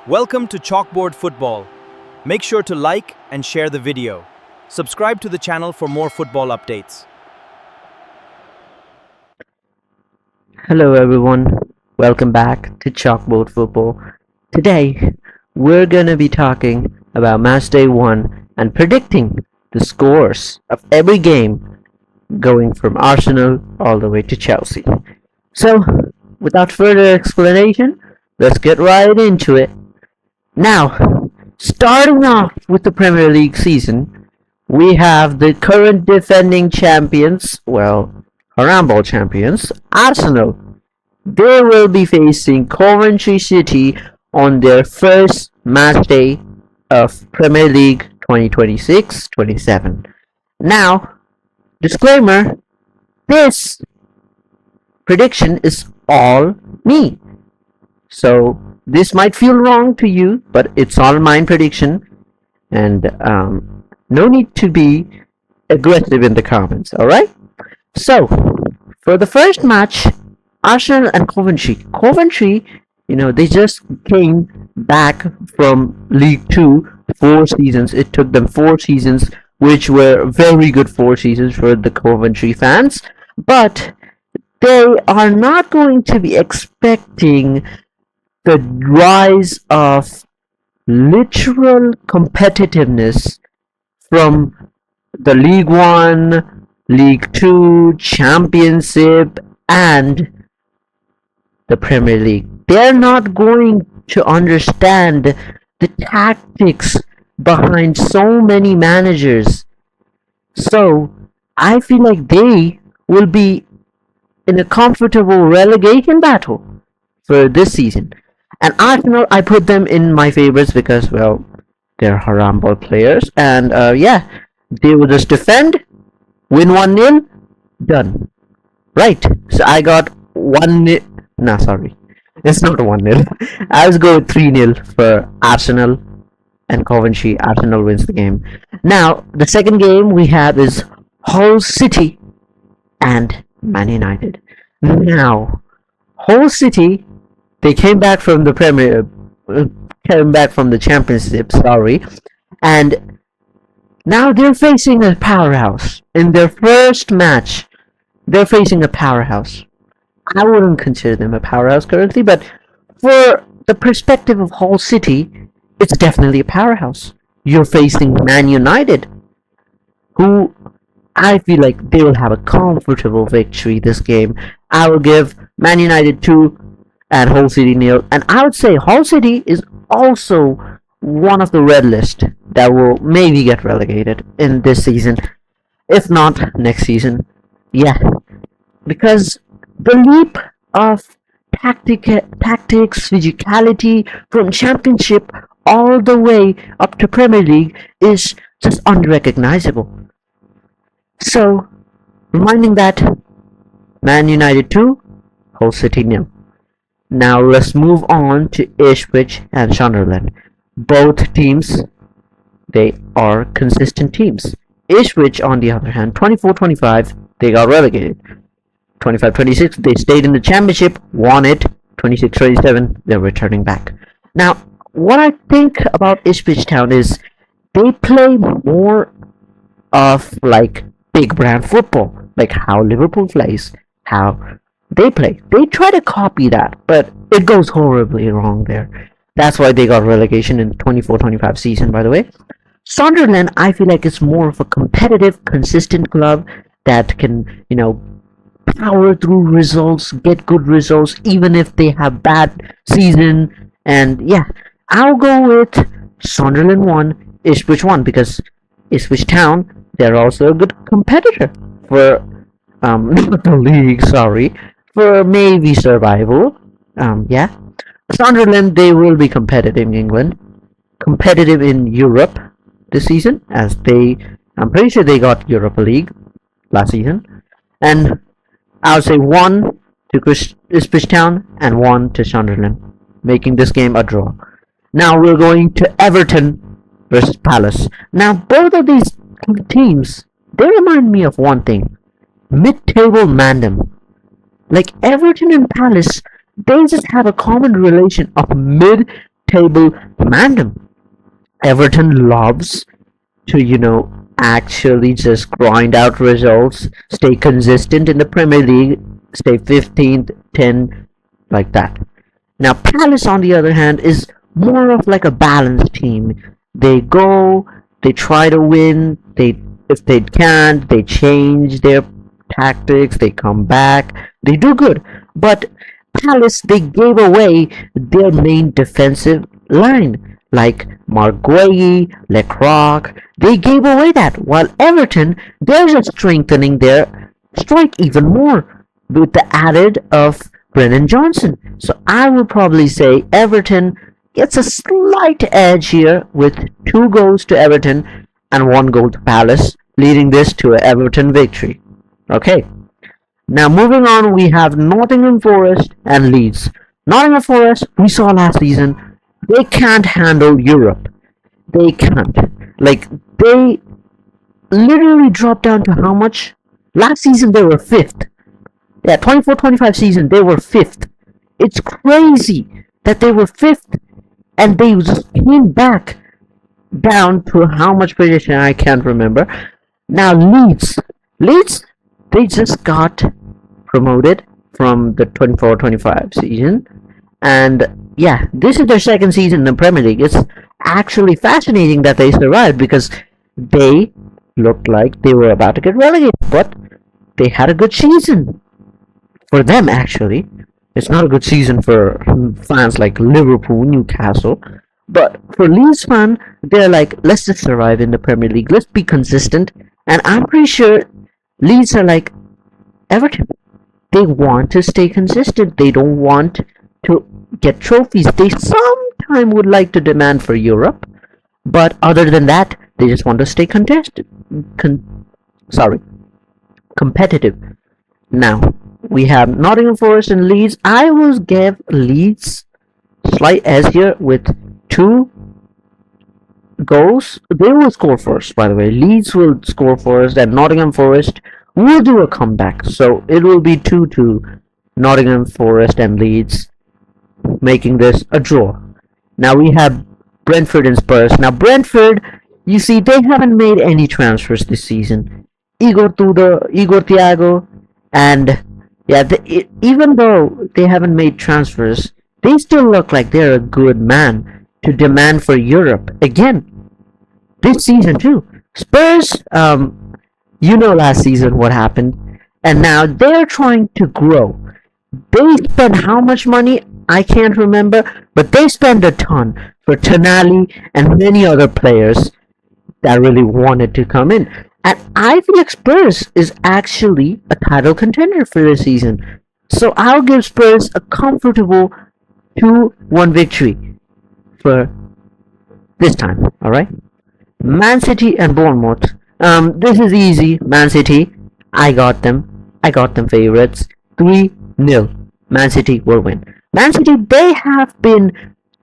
Welcome to Chalkboard Football. Make sure to like and share the video. Subscribe to the channel for more football updates. Hello everyone, welcome back to Chalkboard Football. Today, we're gonna be talking about match day 1 and predicting the scores of every game going from Arsenal all the way to Chelsea. So, without further explanation, let's get right into it. Now, starting off with the Premier League season, we have the current defending champions, Harambol champions, Arsenal. They will be facing Coventry City on their first match day of Premier League 2026-27. Now, disclaimer, this prediction is all me. So, this might feel wrong to you, but it's all my prediction, and no need to be aggressive in the comments, alright? So, for the first match, Arsenal and Coventry. Coventry, they just came back from League 2 4 seasons. It took them 4 seasons, which were very good 4 seasons for the Coventry fans, but they are not going to be expecting the rise of literal competitiveness from the League 1, League 2, Championship, and the Premier League. They're not going to understand the tactics behind so many managers. So, I feel like they will be in a comfortable relegation battle for this season. And Arsenal, I put them in my favorites because, they're Harambol players. And, they will just defend, win 1-0, done. Right. So I got 1-0. No, sorry. It's not 1-0. I'll go with 3-0 for Arsenal and Coventry. Arsenal wins the game. Now, the second game we have is Hull City and Man United. Now, Hull City, they came back from the Championship, and now they're facing a powerhouse. In their first match, they're facing a powerhouse. I wouldn't consider them a powerhouse currently, but for the perspective of Hull City, it's definitely a powerhouse. You're facing Man United, who I feel like they will have a comfortable victory this game. I will give Man United 2 and Hull City 0. And I would say Hull City is also one of the red list that will maybe get relegated in this season. If not, next season. Yeah. Because the leap of tactics, physicality from Championship all the way up to Premier League is just unrecognizable. So, reminding that Man United 2, Hull City 0. Now let's move on to Ipswich and Sunderland. Both teams, they are consistent teams. Ipswich, on the other hand, 24-25, they got relegated. 25-26, they stayed in the Championship, won it. 26-27, they're returning back. Now, what I think about Ipswich Town is they play more of like big brand football, like how Liverpool plays, how they play. They try to copy that, but it goes horribly wrong there. That's why they got relegation in 24-25 season, by the way. Sunderland, I feel like it's more of a competitive, consistent club that can, power through results, get good results, even if they have bad season. And yeah, I'll go with Sunderland 1, Ipswich 1, because Ipswich Town, they're also a good competitor for not the league, for maybe survival. Sunderland, they will be competitive in England, competitive in Europe this season, as I'm pretty sure they got Europa League last season. And I'll say 1 to Ipswich Town and 1 to Sunderland, making this game a draw. Now we're going to Everton versus Palace. Now both of these teams, they remind me of one thing: mid-table mandem. Like Everton and Palace, they just have a common relation of mid mid-table mandem. Everton loves to, actually just grind out results, stay consistent in the Premier League, stay 15th, 10, like that. Now, Palace, on the other hand, is more of like a balanced team. They go, they try to win, if they can't, they change their tactics, they come back, they do good. But Palace, they gave away their main defensive line, like Marguerite, Lecroc. They gave away that. While Everton, they're just strengthening their strike even more with the added of Brennan Johnson. So I would probably say Everton gets a slight edge here with 2 goals to Everton and 1 goal to Palace, leading this to an Everton victory. Okay. Now moving on, we have Nottingham Forest and Leeds. Nottingham Forest, we saw last season, they can't handle Europe. They can't. Like, they literally dropped down to how much? Last season they were 5th. Yeah, 24-25 season, they were 5th. It's crazy that they were 5th and they just came back down to how much position I can't remember. Now Leeds, they just got promoted from the 24-25 season, and yeah, this is their second season in the Premier League. It's actually fascinating that they survived because they looked like they were about to get relegated, but they had a good season for them. Actually, it's not a good season for fans like Liverpool, Newcastle, but for Leeds fans, they're like, let's just survive in the Premier League, let's be consistent. And I'm pretty sure Leeds are like Everton. They want to stay consistent. They don't want to get trophies. They sometimes would like to demand for Europe, but other than that, they just want to stay competitive. Now we have Nottingham Forest and Leeds. I will give Leeds slight edge here with 2 goals. They will score first, by the way. Leeds will score first, and Nottingham Forest will do a comeback. So it will be 2-2, Nottingham Forest and Leeds, making this a draw. Now we have Brentford and Spurs. Now Brentford, you see, they haven't made any transfers this season. Igor Thiago, and yeah, even though they haven't made transfers, they still look like they're a good man to demand for Europe again this season too. Spurs, last season what happened, and now they're trying to grow. They spend how much money? I can't remember, but they spend a ton for Tonali and many other players that really wanted to come in. And I feel like Spurs is actually a title contender for this season. So I'll give Spurs a comfortable 2-1 victory for this time. Alright? Man City and Bournemouth. This is easy. Man City, I got them favorites. 3-0. Man City will win. Man City, they have been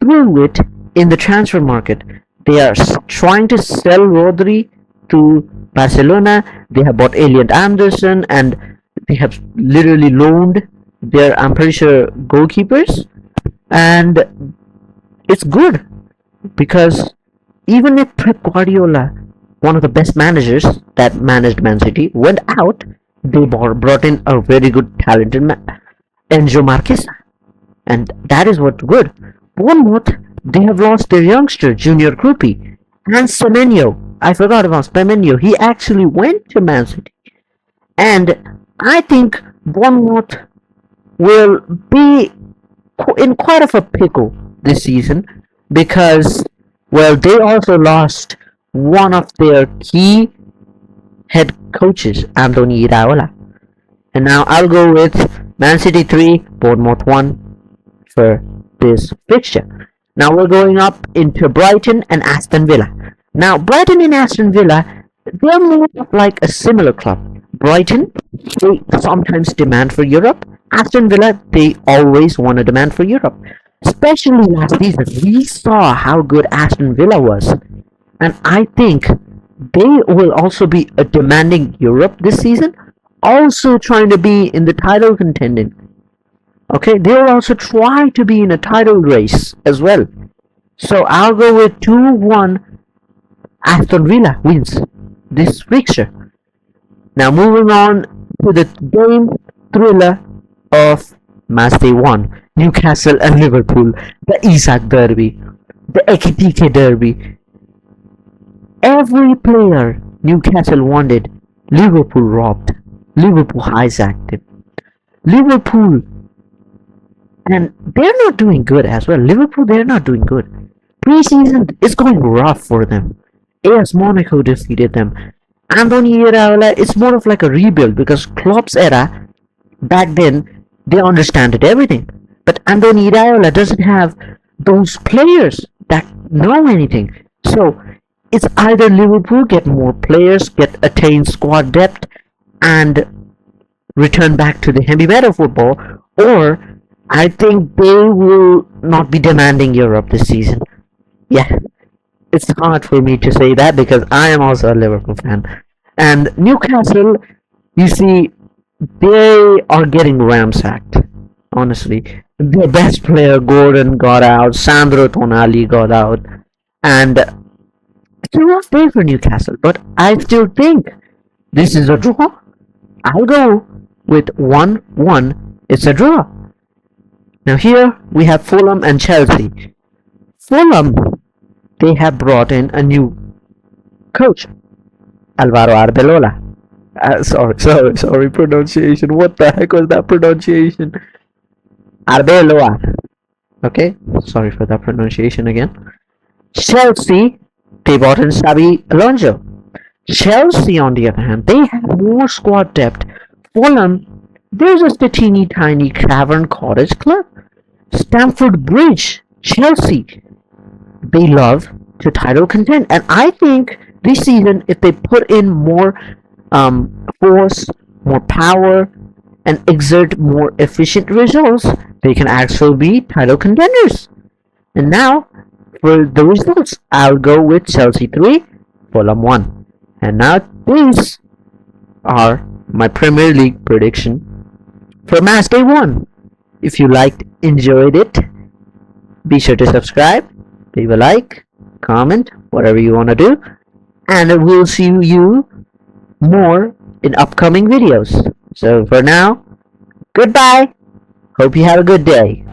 through it in the transfer market. They are trying to sell Rodri to Barcelona. They have bought Elliot Anderson, and they have literally loaned their, I'm pretty sure, goalkeepers. And it's good because even if Pep Guardiola, one of the best managers that managed Man City, went out, they brought in a very good, talented Enzo Marquez, and that is what's good. Bournemouth, they have lost their youngster Junior Krupi and Semenyo. I forgot about Semenyo. He actually went to Man City, and I think Bournemouth will be in quite of a pickle this season because, well, they also lost one of their key head coaches, Anthony Iraola. And now I'll go with Man City 3, Bournemouth 1 for this fixture. Now we're going up into Brighton and Aston Villa. Now Brighton and Aston Villa, they're more of like a similar club. Brighton, they sometimes demand for Europe. Aston Villa, they always want to demand for Europe. Especially last season, we saw how good Aston Villa was. And I think they will also be demanding Europe this season, also trying to be in the title contending. Okay, they'll also try to be in a title race as well. So I'll go with 2-1 Aston Villa wins this fixture. Now moving on to the game thriller of match day 1. Newcastle and Liverpool, the Isak derby, the Ekitike derby. Every player Newcastle wanted, Liverpool robbed. Liverpool hijacked it. Liverpool, and they're not doing good as well. Liverpool, they're not doing good. Preseason is going rough for them. AS Monaco defeated them. Anthony Iraola, it's more of like a rebuild because Klopp's era, back then, they understood everything. But Anthony Iraola doesn't have those players that know anything. So it's either Liverpool get more players, attain squad depth, and return back to the heavy metal football, or I think they will not be demanding Europe this season. Yeah, it's hard for me to say that because I am also a Liverpool fan. And Newcastle, you see, they are getting ramsacked. Honestly, their best player Gordon got out, Sandro Tonali got out, and it's a rough day for Newcastle. But I still think this is a draw. I'll go with 1-1. It's a draw. Now here we have Fulham and Chelsea. Fulham, they have brought in a new coach, Alvaro Arbeloa. Sorry, pronunciation. What the heck was that pronunciation? Arbeloa. Okay, sorry for that pronunciation again. Chelsea, they brought in Xabi Alonso. Chelsea, on the other hand, they have more squad depth. Fulham, they're just a teeny tiny cavern cottage club. Stamford Bridge, Chelsea, they love to title contend, and I think this season, if they put in more force, more power, and exert more efficient results, they can actually be title contenders. And now, for the results, I'll go with Chelsea 3, Fulham 1. And now these are my Premier League prediction for match day 1. If you enjoyed it, be sure to subscribe, leave a like, comment, whatever you want to do, and we'll see you more in upcoming videos. So for now, goodbye. Hope you have a good day.